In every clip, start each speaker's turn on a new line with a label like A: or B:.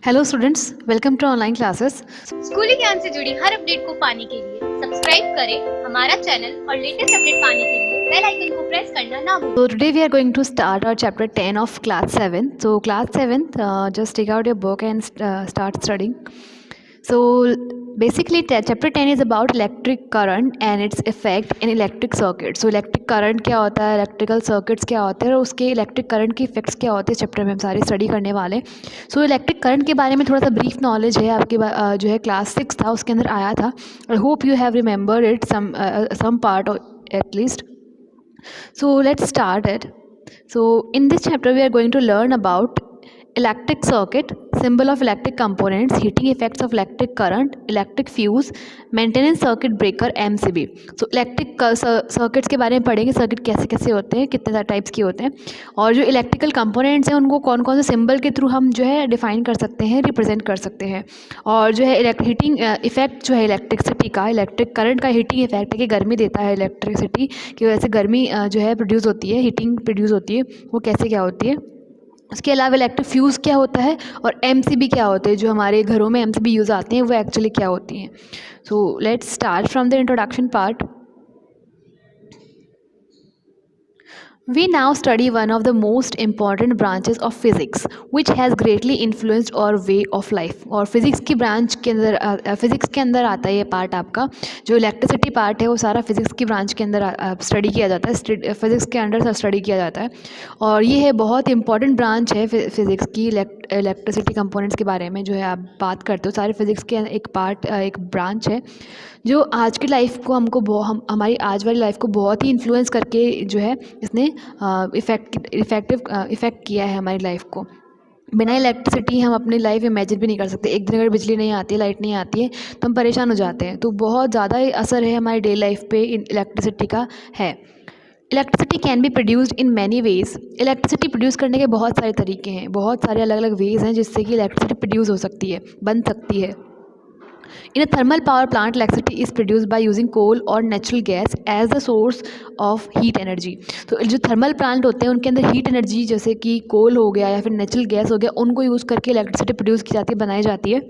A: Hello students, welcome to online classes.
B: स्कूली ज्ञान से जुड़ी हर अपडेट को पाने के लिए सब्सक्राइब करें हमारा चैनल और लेटेस्ट अपडेट पाने के लिए बेल आइकन को प्रेस करना ना भूलें।
A: So today we are going to start our chapter 10 of class 7. So class 7th, just take out your book and start studying. So basically chapter 10 is about electric current and its effect in electric circuits. So electric current क्या होता है, electrical circuits क्या होते हैं और उसके electric current के effects क्या होते हैं, चैप्टर में हम सारे स्टडी करने वाले। सो इलेक्ट्रिक करंट के बारे में थोड़ा सा ब्रीफ नॉलेज है आपके जो है क्लास 6 था उसके अंदर आया था। I hope you have remembered it some part at least. So let's start it. So in this chapter we are going to learn about electric circuit, symbol of electric components, heating effects of electric current, electric fuse, maintenance circuit breaker, MCB. So electric circuits के बारे में पढ़ेंगे, circuit कैसे कैसे होते हैं, कितने types के होते हैं और जो इलेक्ट्रिकल कंपोनेंट्स हैं उनको कौन कौन से सिंबल के थ्रू हम जो है डिफाइन कर सकते हैं, रिप्रेजेंट कर सकते हैं। और जो है हीटिंग इफेक्ट जो है इलेक्ट्रिसिटी का, इलेक्ट्रिक करंट का हीटिंग इफेक्ट है कि गर्मी देता है इलेक्ट्रिसिटी की वजह से गर्मी जो है प्रोड्यूस होती है, हीटिंग प्रोड्यूस होती है, वो कैसे क्या होती है। उसके अलावा इलेक्ट्रिक फ्यूज़ क्या होता है और एमसीबी क्या होते हैं, जो हमारे घरों में एमसीबी यूज़ आते हैं वो एक्चुअली क्या होती हैं। So let's start from the introduction part. We now study one of the most important branches of physics, which has greatly influenced our way of life. और फिज़िक्स की ब्रांच के अंदर फिज़िक्स के अंदर आता है ये पार्ट आपका, जो इलेक्ट्रिसिटी पार्ट है वो सारा फिज़िक्स की ब्रांच के अंदर स्टडी किया जाता है, फिज़िक्स के अंडर स्टडी किया जाता है। और ये है बहुत इंपॉर्टेंट ब्रांच है फिज़िक्स की, इलेक्ट्रिसिटी कंपोनेंट्स के बारे में जो है आप बात करते हो, सारे फिज़िक्स के एक पार्ट, एक ब्रांच है जो आज की लाइफ को हमारी आज वाली लाइफ को बहुत ही इन्फ्लुएंस करके जो है इसने इफ़ेक्ट किया है हमारी लाइफ को। बिना इलेक्ट्रिसिटी हम अपनी लाइफ इमेजिन भी नहीं कर सकते। एक दिन अगर बिजली नहीं आती है, लाइट नहीं आती है तो हम परेशान हो जाते हैं। तो बहुत ज़्यादा असर है हमारी डेली लाइफ पे इलेक्ट्रिसिटी का है। Electricity can be produced in many ways. Electricity produce करने के बहुत सारे तरीके हैं, बहुत सारे अलग अलग वेज़ हैं जिससे कि इलेक्ट्रिसिटी प्रोड्यूस हो सकती है, बन सकती है। In a thermal power plant, electricity is produced by using coal or natural gas as the source of heat energy. तो जो थर्मल प्लांट होते हैं उनके अंदर हीट एनर्जी जैसे कि कोल हो गया या फिर नेचुरल गैस हो गया, उनको यूज़ करके इलेक्ट्रिसिटी प्रोड्यूस की जाती है, बनाई जाती है।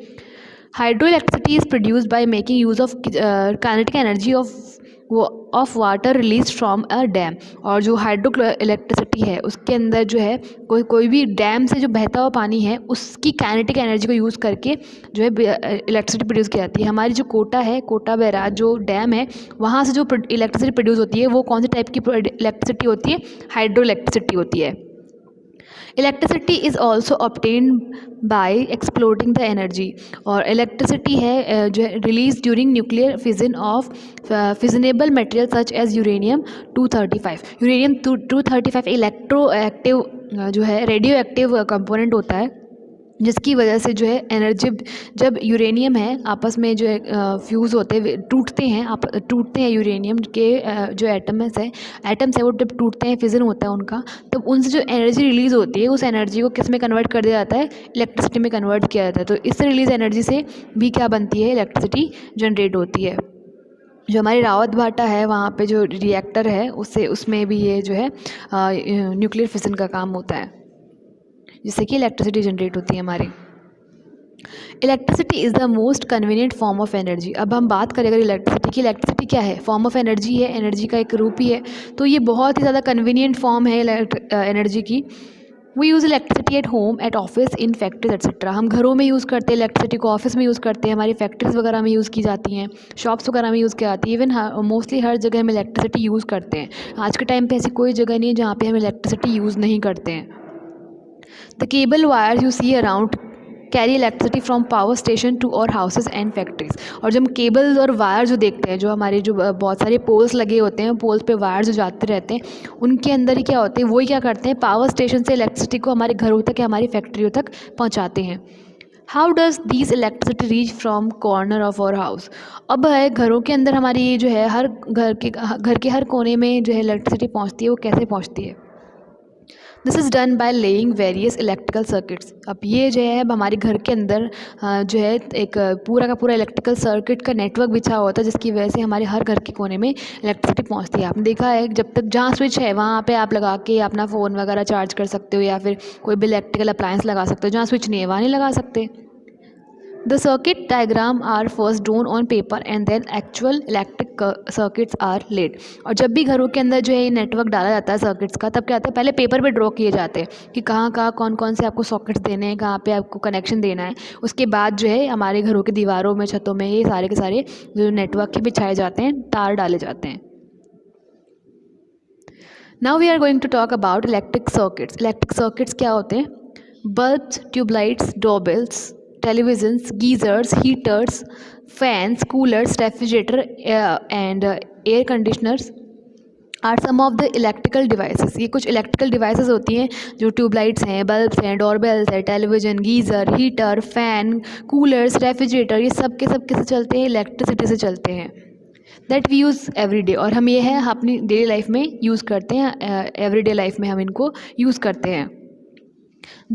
A: Hydro electricity is produced by making use of kinetic energy of water release from a dam. और जो हाइड्रो इलेक्ट्रिसिटी है उसके अंदर जो है कोई भी डैम से जो बहता हुआ पानी है उसकी काइनेटिक एनर्जी को यूज़ करके जो है इलेक्ट्रिसिटी प्रोड्यूस की जाती है। हमारी जो कोटा है, कोटा बैराज जो डैम है, वहाँ से जो इलेक्ट्रिसिटी प्रोड्यूस होती है वो कौन से टाइप की इलेक्ट्रिसिटी होती है, हाइड्रो इलेक्ट्रिसिटी होती है। Electricity is also obtain by exploding the energy. और इलेक्ट्रिसिटी है जो है release during nuclear fission of fissionable material such as uranium 235। Uranium 235 electro active जो है रेडियो एक्टिव कंपोनेंट होता है, जिसकी वजह से जो है एनर्जी, जब यूरेनियम है आपस में जो है फ्यूज़ होते हैं, टूटते हैं यूरेनियम के जो एटम्स है वो जब टूटते हैं, फिजन होता है उनका, तब उनसे जो एनर्जी रिलीज़ होती है उस एनर्जी को किस में कन्वर्ट कर दिया जाता है, इलेक्ट्रिसिटी में कन्वर्ट किया जाता है। तो इससे रिलीज एनर्जी से भी क्या बनती है, इलेक्ट्रिसिटी जनरेट होती है। जो हमारी रावत भाटा है वहाँ पे जो रिएक्टर है उसमें भी ये जो है न्यूक्लियर फिजन का काम होता है, जिससे कि इलेक्ट्रिसिटी जनरेट होती है हमारी। Electricity is the most convenient form of energy. अब हम बात करें अगर इलेक्ट्रिसिटी की, इलेक्ट्रिसिटी क्या है, फॉर्म ऑफ एनर्जी है, एनर्जी का एक रूप ही है। तो ये बहुत ही ज़्यादा कन्वीनियंट फॉर्म है एनर्जी की। We use electricity at home, at office, in factories etcetera. हम घरों में यूज़ करते हैं इलेक्ट्रिसिटी को, ऑफिस में यूज़ करते हैं, हमारी फैक्ट्रीज वगैरह में यूज़ की जाती हैं, शॉप्स वगैरह में यूज़ की जाती है। इवन मोस्टली हर जगह हम इलेक्ट्रिसिटी यूज़ करते हैं। आज के टाइम पे ऐसी कोई जगह नहीं है जहाँ पे हम इलेक्ट्रिसिटी यूज़ नहीं करते हैं। The cable wires you see around carry electricity from power station to our houses and factories. और जब हम केबल्स और वायर जो देखते हैं, जो हमारे जो बहुत सारे पोल्स लगे होते हैं, पोल्स पे वायर जो जाते रहते हैं, उनके अंदर ही क्या होते हैं, वही क्या करते हैं, पावर स्टेशन से इलेक्ट्रिसिटी को हमारे घरों तक या हमारी फैक्ट्रियों तक पहुंचाते हैं। How does these electricity reach from corner of our house. अब है घरों के अंदर हमारी जो है हर घर के हर कोने में जो है इलेक्ट्रिसिटी पहुँचती है, वो कैसे पहुँचती है। This is done by laying various electrical circuits. अब ये जो है अब हमारे घर के अंदर जो है एक पूरा का पूरा इलेक्ट्रिकल सर्किट का नेटवर्क बिछा होता है, जिसकी वजह से हमारे हर घर के कोने में इलेक्ट्रिसिटी पहुंचती है। आपने देखा है जब तक जहाँ स्विच है वहाँ पे आप लगा के अपना फ़ोन वगैरह चार्ज कर सकते हो या फिर कोई भी इलेक्ट्रिकल अप्लायंस लगा सकते हो। जहाँ स्विच नहीं है वहाँ नहीं लगा सकते। The circuit diagram are first drawn on paper and then actual electric circuits are laid. और जब भी घरों के अंदर जो है नेटवर्क डाला जाता है सर्किट्स का, तब क्या होता है, पहले पेपर पे ड्रॉ किए जाते हैं कि कहाँ कहाँ कौन कौन से आपको सॉकेट्स देने हैं, कहाँ पे आपको कनेक्शन देना है। उसके बाद जो है हमारे घरों की दीवारों में, छतों में ये सारे के सारे जो नेटवर्क के बिछाए जाते हैं, तार डाले जाते हैं। Now we are going to talk about electric circuits. Electric circuits क्या होते हैं? Bulbs, tubelights, doorbells, televisions, geysers, heaters, fans, coolers, refrigerator and air conditioners are some of the electrical devices. ये कुछ इलेक्ट्रिकल डिवाइसेस होती हैं जो tubelights हैं, bulbs हैं, डोरबेल्स है, television, geyser, heater, fan, coolers, refrigerator, ये सब के सब किससे चलते हैं? इलेक्ट्रिसिटी से चलते हैं। That we use every day, और हम ये है अपनी डेली लाइफ में यूज़ करते हैं, एवरीडे लाइफ में हम इनको यूज़ करते हैं।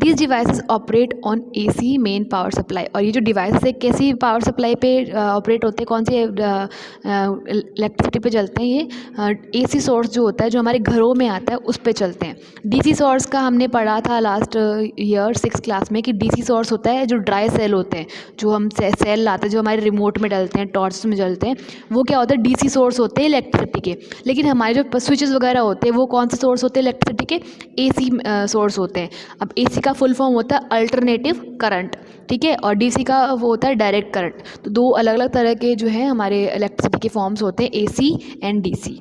A: These devices operate on AC main power supply. और ये जो डिवाइस है कैसी पावर सप्लाई पे ऑपरेट होते हैं, कौन से इलेक्ट्रिसिटी पे चलते हैं? ये AC सोर्स जो होता है, जो हमारे घरों में आता है, उस पे चलते हैं। DC सोर्स का हमने पढ़ा था लास्ट ईयर 6th क्लास में कि DC सोर्स होता है जो ड्राई सेल होते हैं, जो हम सेल लाते हैं, जो हमारे रिमोट में डलते हैं, टॉर्च में जलते हैं, वो क्या होता है? DC सोर्स होते हैं इलेक्ट्रिसिटी के। लेकिन हमारे जो स्विचेस वगैरह होते हैं वो कौन से सोर्स होते हैं इलेक्ट्रिसिटी के? AC सोर्स होते हैं। अब AC का फुल फॉर्म होता है अल्टरनेटिव करंट, ठीक है, और DC का वो होता है डायरेक्ट करंट। तो दो अलग अलग तरह के जो है हमारे इलेक्ट्रिसिटी के फॉर्म्स होते हैं, AC and DC।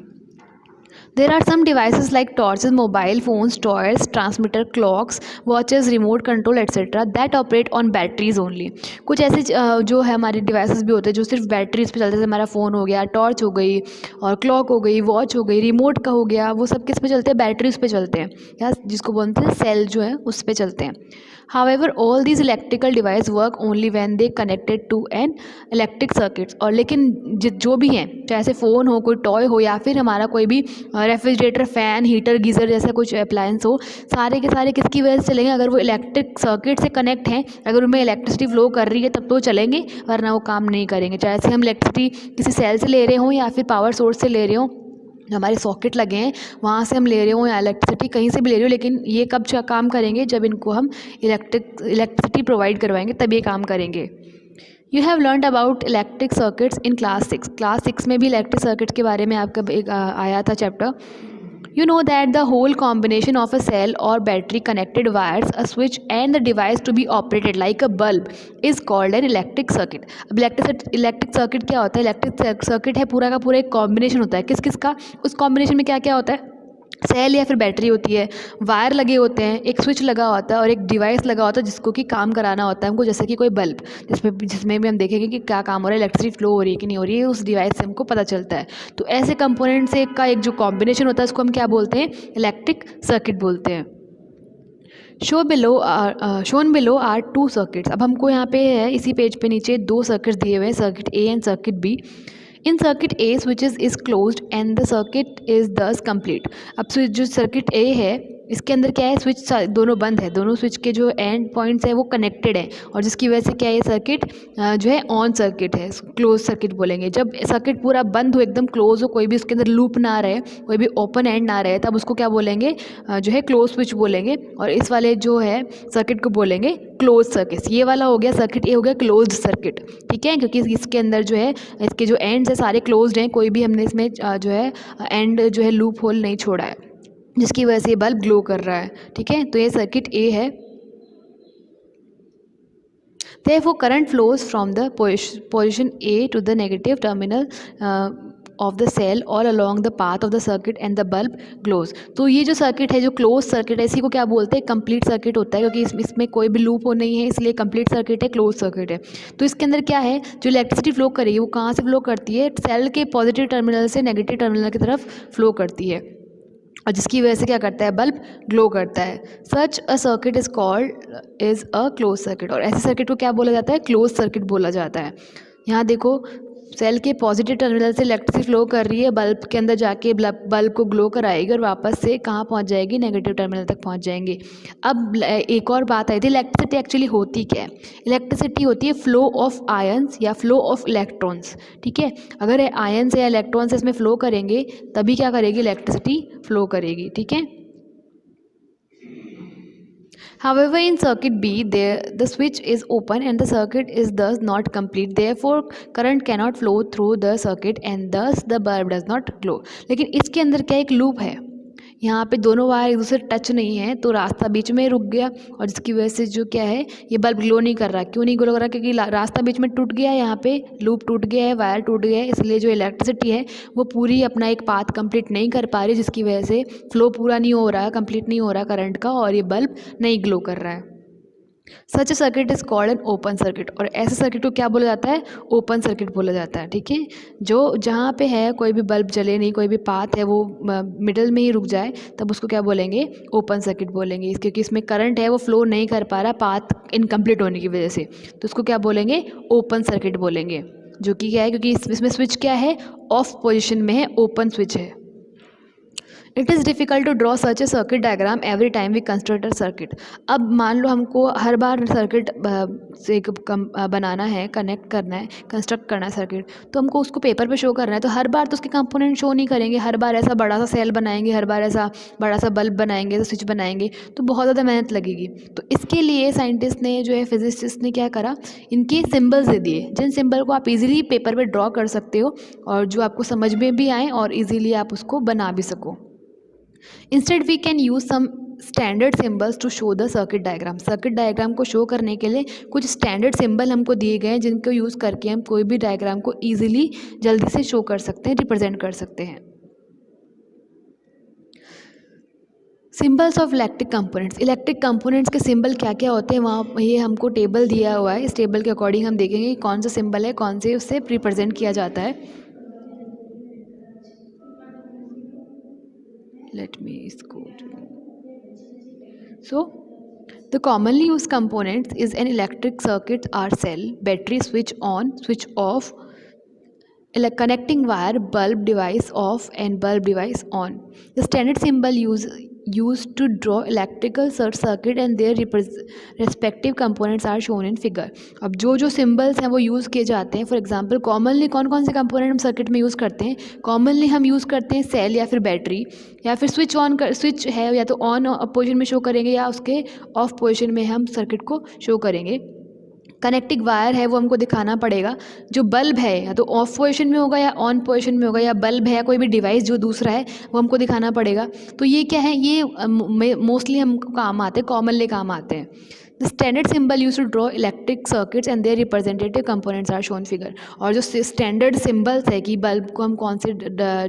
A: There are some devices like torches, mobile phones, toys, transmitter, clocks, watches, remote control etcetera that operate on batteries only. कुछ ऐसे जो है हमारे डिवाइसेस भी होते हैं जो सिर्फ बैटरीज पे चलते हैं, जैसे हमारा फ़ोन हो गया, टॉर्च हो गई, और क्लॉक हो गई, वॉच हो गई, रिमोट का हो गया, वो सब किस पे चलते हैं? बैटरीज पे चलते हैं, या जिसको बोलते हैं सेल जो है उस पे चलते हैं। However, all these electrical device work only when they connected to an electric circuits। और लेकिन जो भी हैं, चाहे फ़ोन हो, कोई टॉय हो, या फिर हमारा कोई भी रेफ्रिजरेटर, फ़ैन, हीटर, गीज़र जैसा कुछ अप्लायंस हो, सारे के सारे किसकी वजह से चलेंगे? अगर वो इलेक्ट्रिक सर्किट से कनेक्ट हैं, अगर उनमें इलेक्ट्रिसिटी फ्लो कर रही है तब तो चलेंगे, वरना वो काम नहीं करेंगे। चाहे से हम इलेक्ट्रिसिटी किसी सेल से ले रहे हों या फिर पावर सोर्स से ले रहे हों, हमारे सॉकेट लगे हैं वहाँ से हम ले रहे हो, या इलेक्ट्रिसिटी कहीं से भी ले रहे हो, लेकिन ये कब काम करेंगे? जब इनको हम इलेक्ट्रिसिटी प्रोवाइड करवाएंगे, तब ये काम करेंगे। You have learned about electric circuits in class 6। Class 6 में भी इलेक्ट्रिक सर्किट के बारे में आपका एक आया था chapter. You know that the whole combination of a cell or battery connected wires, a switch and the device to be operated like a bulb is called an electric circuit। अब electric circuit क्या होता है? Electric circuit है पूरा का पूरा एक combination होता है, किस किस का? उस कॉम्बिनेशन में क्या क्या होता है? सेल या फिर बैटरी होती है, वायर लगे होते हैं, एक स्विच लगा होता है और एक डिवाइस लगा होता है जिसको कि काम कराना होता है हमको, जैसे कि कोई बल्ब, जिसमें भी हम देखेंगे कि क्या काम हो रहा है, इलेक्ट्रिसिटी फ्लो हो रही है कि नहीं हो रही है, उस डिवाइस से हमको पता चलता है। तो ऐसे कंपोनेंट से का एक जो कॉम्बिनेशन होता है उसको हम क्या बोलते हैं? इलेक्ट्रिक सर्किट बोलते हैं। Shown below are 2 circuits. अब हमको यहाँ पे है इसी पेज पे नीचे 2 सर्किट्स दिए हुए हैं, circuit A and circuit B. In circuit A switches is closed and the circuit is thus complete. अब जो सर्किट ए है इसके अंदर क्या है? स्विच दोनों बंद है, दोनों स्विच के जो एंड पॉइंट्स है वो कनेक्टेड है, और जिसकी वजह से क्या है, ये सर्किट जो है ऑन सर्किट है, क्लोज सर्किट बोलेंगे। जब सर्किट पूरा बंद हो, एकदम क्लोज हो, कोई भी उसके अंदर लूप ना रहे, कोई भी ओपन एंड ना रहे, तब उसको क्या बोलेंगे? जो है क्लोज स्विच बोलेंगे। और इस वाले जो है सर्किट को बोलेंगे क्लोज सर्किट। ये वाला हो गया सर्किट ए, हो गया क्लोज सर्किट, ठीक है, क्योंकि इसके अंदर जो है इसके जो एंड्स है सारे क्लोज्ड हैं, कोई भी हमने इसमें जो है एंड जो है लूप होल नहीं छोड़ा है, जिसकी वजह से ये बल्ब ग्लो कर रहा है, ठीक है। तो ये सर्किट ए है। Therefore, current flows from the position A to the negative terminal of the cell all along the path of the circuit and the bulb glows। तो ये जो सर्किट है, जो क्लोज सर्किट है, इसी को क्या बोलते हैं? कंप्लीट सर्किट होता है, क्योंकि इसमें कोई भी लूप हो नहीं है, इसलिए कंप्लीट सर्किट है, क्लोज सर्किट है। तो इसके अंदर क्या है, जो इलेक्ट्रिसिटी फ्लो करेगी वो कहाँ से फ्लो करती है? सेल के पॉजिटिव टर्मिनल से नेगेटिव टर्मिनल की तरफ फ्लो करती है, और जिसकी वजह से क्या करता है? बल्ब ग्लो करता है। Such a circuit is called is a close circuit. और ऐसे सर्किट को क्या बोला जाता है? क्लोज सर्किट बोला जाता है। यहाँ देखो, सेल के पॉजिटिव टर्मिनल से इलेक्ट्रिसिटी फ्लो कर रही है, बल्ब के अंदर जाके बल्ब को ग्लो कराएगी और वापस से कहाँ पहुँच जाएगी? नेगेटिव टर्मिनल तक पहुँच जाएंगे। अब एक और बात आई थी, इलेक्ट्रिसिटी एक्चुअली होती क्या है? इलेक्ट्रिसिटी होती है फ्लो ऑफ आयंस या फ्लो ऑफ इलेक्ट्रॉन्स, ठीक है। अगर आयंस या इलेक्ट्रॉन्स इसमें फ्लो करेंगे तभी क्या करेगी? इलेक्ट्रिसिटी फ्लो करेगी, ठीक है। However, in circuit B, the switch is open and the circuit is thus not complete. Therefore, current cannot flow through the circuit and thus the bulb does not glow. लेकिन इसके अंदर क्या एक loop है, यहाँ पे दोनों वायर एक दूसरे टच नहीं है तो रास्ता बीच में रुक गया और जिसकी वजह से जो क्या है ये बल्ब ग्लो नहीं कर रहा। क्यों नहीं ग्लो कर रहा? क्योंकि रास्ता बीच में टूट गया, यहाँ पे लूप टूट गया है, वायर टूट गया है, इसलिए जो इलेक्ट्रिसिटी है वो पूरी अपना एक पाथ कंप्लीट नहीं कर पा रही, जिसकी वजह से फ्लो पूरा नहीं हो रहा है, कंप्लीट नहीं हो रहा करंट का और ये बल्ब नहीं ग्लो कर रहा है। Such circuit is called an open circuit. और ऐसे सर्किट को क्या बोला जाता है? ओपन सर्किट बोला जाता है। ठीक है, जो जहाँ पे है कोई भी बल्ब जले नहीं, कोई भी पाथ है वो मिडल में ही रुक जाए, तब उसको क्या बोलेंगे? ओपन सर्किट बोलेंगे। क्योंकि इसमें करंट है वो फ्लो नहीं कर पा रहा पाथ इनकम्प्लीट होने की वजह से, तो उसको क्या बोलेंगे? ओपन सर्किट बोलेंगे। जो कि क्या है, क्योंकि इसमें स्विच क्या है? ऑफ पोजिशन में है, ओपन स्विच है। It is difficult to draw such a circuit diagram every time we construct a circuit. अब मान लो हमको हर बार सर्किट से बनाना है, कनेक्ट करना है, कंस्ट्रक्ट करना है सर्किट, तो हमको उसको पेपर पे शो करना है, तो हर बार तो उसके कंपोनेंट शो नहीं करेंगे, हर बार ऐसा बड़ा सा सेल बनाएंगे, हर बार ऐसा बड़ा सा बल्ब बनाएंगे, तो स्विच बनाएंगे, तो बहुत ज़्यादा मेहनत लगेगी। तो इसके लिए साइंटिस्ट ने जो है, फिजिसिस्ट ने क्या करा, इनके सिम्बल्स दे दिए, जिन सिम्बल को आप इजीली पेपर पे ड्रॉ कर सकते हो और जो आपको समझ में भी आए और इजीली आप उसको बना भी सको। Instead, we can use some standard symbols to show the circuit diagram. Circuit diagram को शो करने के लिए कुछ स्टैंडर्ड सिंबल हमको दिए गए हैं, जिनको यूज़ करके हम कोई भी डायग्राम को ईजिली जल्दी से शो कर सकते हैं, रिप्रेजेंट कर सकते हैं। Symbols of electric components. Electric components के सिंबल क्या क्या होते हैं, वहाँ ये हमको टेबल दिया हुआ है। इस टेबल के अकॉर्डिंग हम देखेंगे कौन सा सिंबल है, कौन से उससे रिप्रेजेंट किया जाता है। Let me scroll. So, the commonly used components is an electric circuit are cell, battery, switch on, switch off, connecting wire, bulb device off and bulb device on. The standard symbol used to draw electrical circuit and their respective components are shown in figure. अब जो symbols हैं वो use किए जाते हैं। For example commonly कौन कौन से कंपोनेंट हम सर्किट में यूज़ करते हैं? कॉमनली हम यूज़ करते हैं सेल या फिर बैटरी, या फिर स्विच है या तो ऑन पोजिशन में शो करेंगे या उसके ऑफ पोजिशन में हम सर्किट को शो करेंगे। कनेक्टिंग वायर है वो हमको दिखाना पड़ेगा। जो बल्ब है या तो ऑफ पोजीशन में होगा या ऑन पोजीशन में होगा, या बल्ब है या कोई भी डिवाइस जो दूसरा है वो हमको दिखाना पड़ेगा। तो ये क्या है, ये मोस्टली हमको काम आते हैं, कॉमनली काम आते हैं। The standard symbol use to draw electric circuits and their representative components are shown figure. और जो स्टैंडर्ड सिंबल्स है कि बल्ब को हम कौन से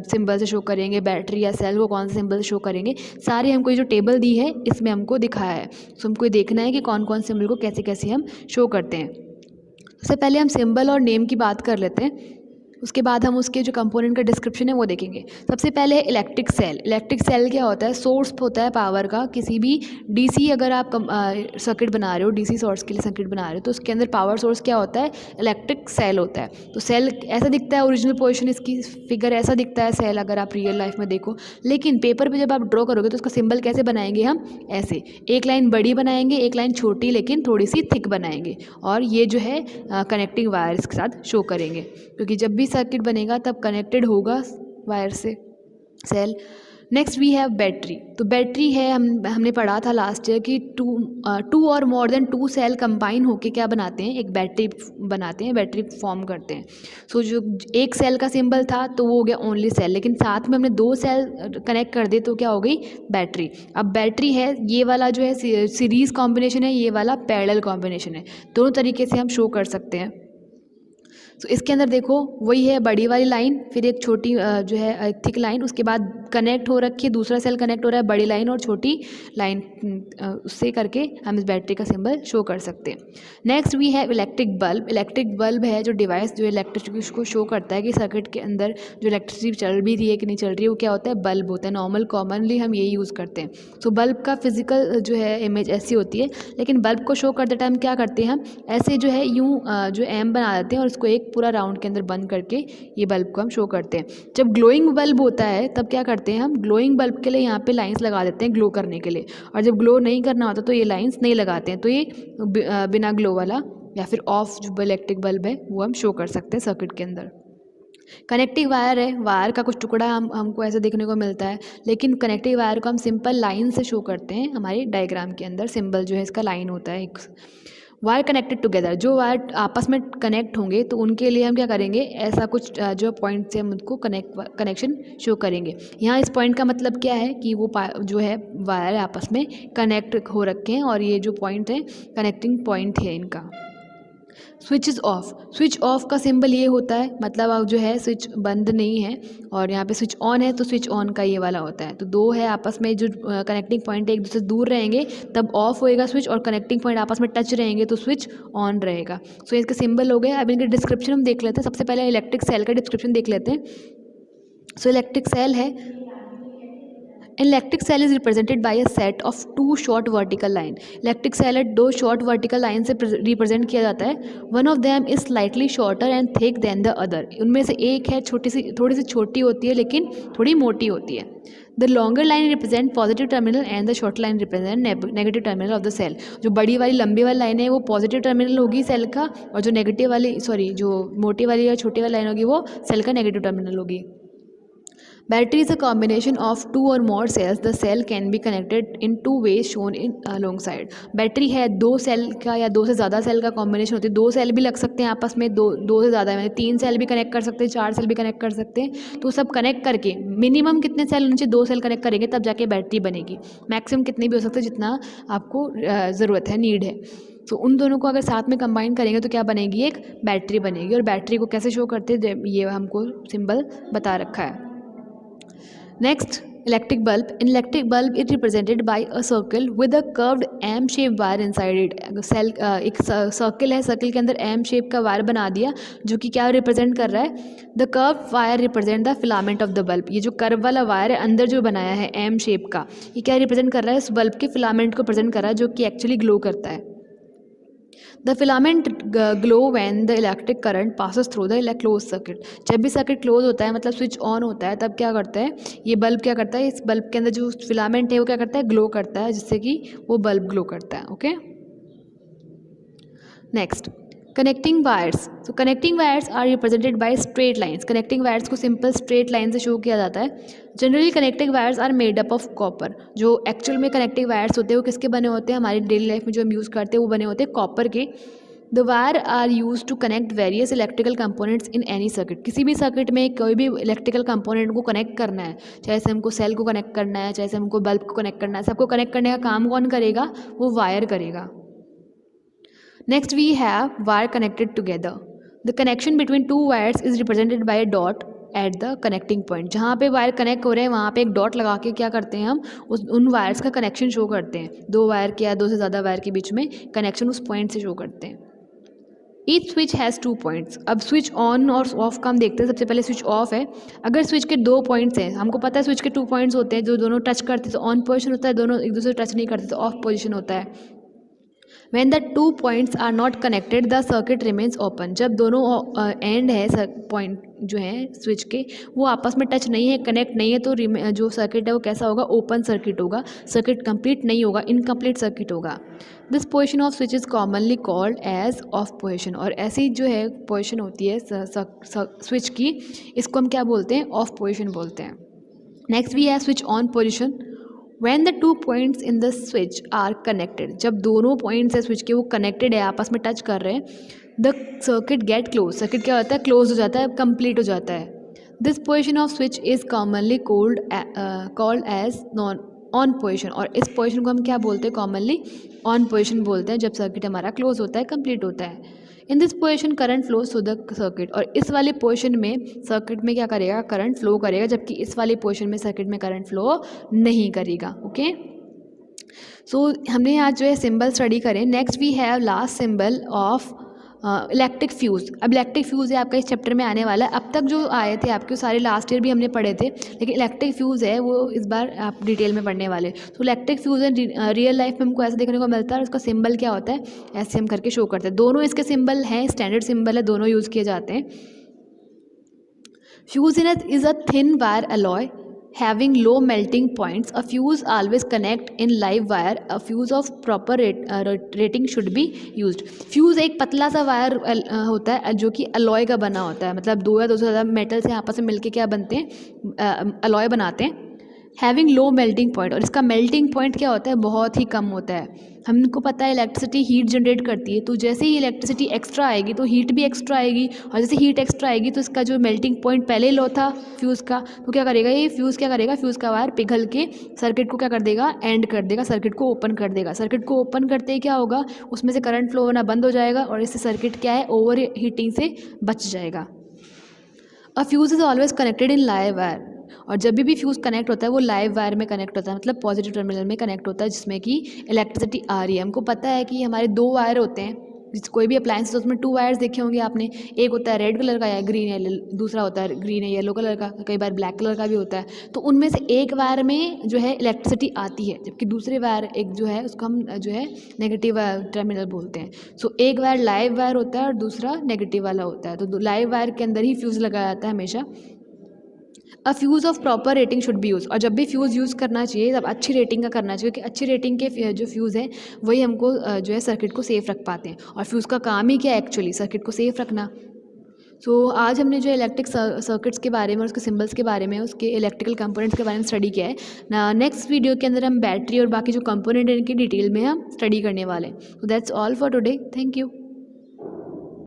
A: सिंबल से शो करेंगे, बैटरी या सेल को कौन से सिंबल से शो करेंगे, सारे हमको ये जो टेबल दी है इसमें हमको दिखाया है। तो हमको ये देखना है कि कौन कौन सिंबल को कैसे कैसे हम शो करते हैं। सबसे पहले हम सिंबल और नेम की बात कर लेते हैं, उसके बाद हम उसके जो कंपोनेंट का डिस्क्रिप्शन है वो देखेंगे। सबसे पहले इलेक्ट्रिक सेल। इलेक्ट्रिक सेल क्या होता है? सोर्स होता है पावर का। किसी भी डीसी अगर आप सर्किट बना रहे हो, डीसी सोर्स के लिए सर्किट बना रहे हो, तो उसके अंदर पावर सोर्स क्या होता है? इलेक्ट्रिक सेल होता है। तो सेल ऐसा दिखता है, ओरिजिनल पोजिशन इसकी फिगर ऐसा दिखता है सेल, अगर आप रियल लाइफ में देखो। लेकिन पेपर पर जब आप ड्रॉ करोगे तो उसका सिंबल कैसे बनाएंगे हम? ऐसे, एक लाइन बड़ी बनाएंगे, एक लाइन छोटी लेकिन थोड़ी सी थिक बनाएंगे, और ये जो है कनेक्टिंग वायर इसके साथ शो करेंगे, क्योंकि जब भी सर्किट बनेगा तब कनेक्टेड होगा वायर से cell. Next we have battery. तो बैटरी है, हमने पढ़ा था लास्ट ईयर कि टू और more than two cell combine होके क्या बनाते हैं? एक बैटरी बनाते हैं, बैटरी फॉर्म करते हैं। सो जो एक सेल का सिंबल था तो वो हो गया ओनली सेल, लेकिन साथ में हमने दो सेल कनेक्ट कर दिए तो क्या हो गई? बैटरी। अब बैटरी है, ये वाला जो है सीरीज़ कॉम्बिनेशन है, ये वाला पैरेलल कॉम्बिनेशन है। दोनों तरीके से हम शो कर सकते हैं। तो इसके अंदर देखो वही है, बड़ी वाली लाइन, फिर एक छोटी जो है थिक लाइन, उसके बाद कनेक्ट हो रखी है, दूसरा सेल कनेक्ट हो रहा है, बड़ी लाइन और छोटी लाइन, उससे करके हम इस बैटरी का सिंबल शो कर सकते हैं। नेक्स्ट वी है इलेक्ट्रिक बल्ब। इलेक्ट्रिक बल्ब है जो डिवाइस जो इलेक्ट्रिसिटी को शो करता है कि सर्किट के अंदर जो इलेक्ट्रिसिटी चल भी रही है कि नहीं चल रही है, वो क्या होता है? बल्ब होता है। नॉर्मल कॉमनली हम यही यूज़ करते हैं। सो बल्ब का फिजिकल जो है इमेज ऐसी होती है, लेकिन बल्ब को शो करते टाइम क्या करते हैं हम? ऐसे जो है यूँ जो एम बना देते हैं और उसको एक पूरा राउंड के अंदर बंद करके ये बल्ब को हम शो करते हैं। जब ग्लोइंग बल्ब होता है तब क्या करते हैं हम? ग्लोइंग बल्ब के लिए यहाँ पे लाइंस लगा देते हैं ग्लो करने के लिए, और जब ग्लो नहीं करना होता तो ये लाइंस नहीं लगाते हैं, तो ये बिना ग्लो वाला या फिर ऑफ जो इलेक्ट्रिक बल्ब है वो हम शो कर सकते हैं सर्किट के अंदर। कनेक्टिंग वायर है, वायर का कुछ टुकड़ा हमको ऐसे देखने को मिलता है, लेकिन कनेक्टिंग वायर को हम सिंपल लाइन से शो करते हैं हमारी डायग्राम के अंदर। सिंबल जो है इसका लाइन होता है एक। वायर कनेक्टेड टुगेदर, जो वायर आपस में कनेक्ट होंगे तो उनके लिए हम क्या करेंगे, ऐसा कुछ जो पॉइंट से हम उनको कनेक्शन शो करेंगे। यहाँ इस पॉइंट का मतलब क्या है कि वो जो है वायर आपस में कनेक्ट हो रखे हैं और ये जो पॉइंट है कनेक्टिंग पॉइंट है इनका। Switch is of, switch off का सिंबल ये होता है, मतलब अब जो है स्विच बंद नहीं है, और यहाँ पे स्विच ऑन है तो स्विच ऑन का ये वाला होता है। तो दो है आपस में जो कनेक्टिंग पॉइंट एक दूसरे से दूर रहेंगे तब ऑफ होएगा स्विच, और कनेक्टिंग पॉइंट आपस में टच रहेंगे तो स्विच ऑन रहेगा। सो इसके सिंबल हो गए। अब इनके डिस्क्रिप्शन हम देख लेते हैं। सबसे पहले इलेक्ट्रिक सेल का डिस्क्रिप्शन देख लेते हैं। सो इलेक्ट्रिक सेल है, an electric cell is represented by a set of two short vertical line। Electric cell है, दो शॉर्ट वर्टिकल लाइन से रिप्रेजेंट किया जाता है। One of them is slightly shorter and thick than the other, उनमें से एक है थोड़ी सी छोटी होती है लेकिन थोड़ी मोटी होती है। The longer line represent positive terminal and the short line represent negative terminal of the cell. जो बड़ी वाली लंबी वाली लाइन है वो पॉजिटिव टर्मिनल होगी सेल का, और जो नेगेटिव वाली जो मोटी वाली या छोटी वाली लाइन होगी वो सेल का नेगेटिव टर्मिनल होगी। Battery is a combination of two or more cells. The cell can be connected in two ways shown in alongside। Battery है दो सेल का या दो से ज़्यादा सेल का कॉम्बिनेशन होती है। दो सेल भी लग सकते हैं आपस में, दो से ज़्यादा में तीन सेल भी कनेक्ट कर सकते हैं, चार सेल भी कनेक्ट कर सकते हैं। तो सब कनेक्ट करके मिनिमम कितने सेल नीचे, दो सेल कनेक्ट करेंगे तब जाके बैटरी बनेगी। मैक्सिमम कितनी भी हो सकते हैं जितना आपको ज़रूरत है, नीड है। तो उन दोनों को अगर साथ में कंबाइन करेंगे तो क्या बनेगी, एक बैटरी बनेगी। और बैटरी को कैसे शो करते हैं ये हमको सिंबल बता रखा है। Next, electric bulb. In electric bulb, it represented by a circle with a curved M-shaped wire inside it। Cell एक सर्कल है, सर्कल के अंदर M शेप का वायर बना दिया जो कि क्या रिप्रेजेंट कर रहा है, the curve wire represent the filament of the bulb. ये जो कर्व वाला वायर है अंदर जो बनाया है M शेप का, ये क्या रिप्रेजेंट कर रहा है, इस बल्ब के फिलामेंट को प्रेजेंट कर रहा है जो कि एक्चुअली ग्लो करता है। The filament glow when the electric current passes through the close circuit. जब भी सर्किट क्लोज होता है मतलब स्विच ऑन होता है तब क्या करता है, ये बल्ब क्या करता है, इस बल्ब के अंदर जो फिलामेंट है वो क्या करता है, ग्लो करता है, जिससे कि वो बल्ब ग्लो करता है। Okay, next connecting wires. तो connecting wires are represented by straight lines. Connecting wires को सिंपल स्ट्रेट लाइन से शो किया जाता है। Generally connecting wires are made up of copper. जो एक्चुअल में कनेक्टिंग वायर्स होते हैं वो किसके बने होते हैं, हमारी डेली लाइफ में जो हम यूज़ करते हैं वो बने होते हैं कॉपर के। The wire are use to connect various electrical components in any circuit. किसी भी सर्किट में कोई भी इलेक्ट्रिकल कंपोनेंट को कनेक्ट करना है, चाहे से हमको सेल को कनेक्ट करना है, चाहे से हमको बल्ब को कनेक्ट करना है, सबको कनेक्ट करने का काम कौन करेगा, वो वायर करेगा। Next we have wire connected together। The connection between two wires is represented by a dot at the connecting point। जहाँ पे वायर कनेक्ट हो रहे हैं वहाँ पे एक डॉट लगा के क्या करते हैं हम, उन वायर्स का कनेक्शन शो करते हैं। दो वायर के या दो से ज़्यादा वायर के बीच में कनेक्शन उस पॉइंट से शो करते हैं। Each switch has two points. अब स्विच ऑन और ऑफ का हम देखते हैं। सबसे पहले स्विच ऑफ है। अगर स्विच के दो पॉइंट्स हैं, हमको पता है स्विच के टू पॉइंट्स होते हैं, जो दोनों टच करते हैं तो ऑन पोजिशन होता है, दोनों एक दूसरे टच नहीं करते तो ऑफ पोजिशन होता है। When the two points are not connected, the circuit remains open। जब दोनों एंड है पॉइंट जो है स्विच के वो आपस में टच नहीं है, कनेक्ट नहीं है, तो जो सर्किट है वो कैसा होगा, ओपन सर्किट होगा। सर्किट कंप्लीट नहीं होगा, इनकम्प्लीट सर्किट होगा। This position of switch is commonly called as off position. और ऐसी जो है पोजिशन होती है स्विच की, इसको हम क्या बोलते हैं, ऑफ पोजिशन बोलते हैं। नेक्स्ट वी है switch on position. When the two points in the switch are connected, जब दोनों पॉइंट्स है स्विच के वो कनेक्टेड है, आपस में टच कर रहे हैं, the circuit get close. Circuit क्या होता है, क्लोज हो जाता है, कंप्लीट हो जाता है। This position of switch is commonly called as non on position. और इस पोजिशन को हम क्या बोलते हैं, कॉमनली ऑन पोजिशन बोलते हैं, जब सर्किट हमारा क्लोज होता है, कंप्लीट होता है। In this position current flows through the circuit. और इस वाली पोजिशन में सर्किट में क्या करेगा, करंट फ्लो करेगा, जबकि इस वाली पोजिशन में सर्किट में करंट फ्लो नहीं करेगा। ओके, सो हमने आज जो है सिंबल स्टडी करें। Next we have last symbol of electric fuse. अब इलेक्ट्रिक फ्यूज़ है आपका इस चैप्टर में आने वाला है। अब तक जो आए थे आपके सारे लास्ट ईयर भी हमने पढ़े थे, लेकिन इलेक्ट्रिक फ्यूज़ है वो इस बार आप डिटेल में पढ़ने वाले। तो इलेक्ट्रिक फ्यूज़ है रियल लाइफ में हमको ऐसे देखने को मिलता है, और उसका सिंबल क्या होता है, ऐसे हम करके शो करते हैं। दोनों इसके सिंबल हैं, स्टैंडर्ड सिंबल है, दोनों यूज़ किए जाते हैं। Fuse is a thin wire alloy Having low melting points, a fuse always connect in live wire. A fuse of proper rating should be used. Fuse एक पतला सा वायर होता है जो कि अलॉय का बना होता है, मतलब दो या दो से ज़्यादा मेटल से आपस में मिलके क्या बनते हैं, अलॉय बनाते हैं. हैविंग लो मेल्टिंग पॉइंट, और इसका मेल्टिंग पॉइंट क्या होता है, बहुत ही कम होता है. हमको पता है इलेक्ट्रिसिटी हीट जनरेट करती है, तो जैसे ही इलेक्ट्रिसिटी एक्स्ट्रा आएगी तो हीट भी एक्स्ट्रा आएगी, और जैसे हीट एक्स्ट्रा आएगी तो इसका जो मेल्टिंग पॉइंट पहले लो था फ्यूज़ का, तो क्या करेगा ये फ्यूज़, क्या करेगा फ्यूज़ का वायर पिघल के सर्किट को क्या कर देगा, एंड कर देगा, सर्किट को ओपन कर देगा. सर्किट को ओपन करते ही क्या होगा, उसमें से करंट फ्लो होना बंद हो जाएगा और इससे सर्किट क्या है, ओवर हीटिंग से बच जाएगा. A fuse is always connected in live wire, और जब भी फ्यूज़ कनेक्ट होता है वो लाइव वायर में कनेक्ट होता है, मतलब पॉजिटिव टर्मिनल में कनेक्ट होता है जिसमें कि इलेक्ट्रिसिटी आ रही है. हमको पता है कि हमारे दो वायर होते हैं, जिस कोई भी अप्लायंस है उसमें 2 वायर्स देखे होंगे आपने. एक होता है रेड कलर का या ग्रीन है, दूसरा होता है ग्रीन है येलो कलर का, कई बार ब्लैक कलर का भी होता है. तो उनमें से एक वायर में जो है इलेक्ट्रिसिटी आती है, जबकि दूसरे वायर एक जो है उसको हम जो है नेगेटिव टर्मिनल बोलते हैं. सो एक वायर लाइव वायर होता है और दूसरा नेगेटिव वाला होता है. तो लाइव वायर के अंदर ही फ्यूज़ लगाया जाता है हमेशा. A fuse of proper rating should be use, और जब भी फ्यूज़ यूज़ करना चाहिए तब अच्छी रेटिंग का करना चाहिए, क्योंकि अच्छी रेटिंग के जो फ्यूज़ हैं वही हमको जो है सर्किट को सेफ़ रख पाते हैं. और फ्यूज़ का काम ही क्या है एक्चुअली, सर्किट को सेफ़ रखना. सो आज हमने जो इलेक्ट्रिक सर्किट्स के बारे में और उसके सिंबल्स के बारे में, उसके इलेक्ट्रिकल कंपोनेंट्स के बारे में स्टडी किया है ना. नेक्स्ट वीडियो के अंदर हम बैटरी और बाकी जो कंपोनेंट हैं इनकी डिटेल में हम स्टडी करने वाले हैं. So that's all for today. Thank you.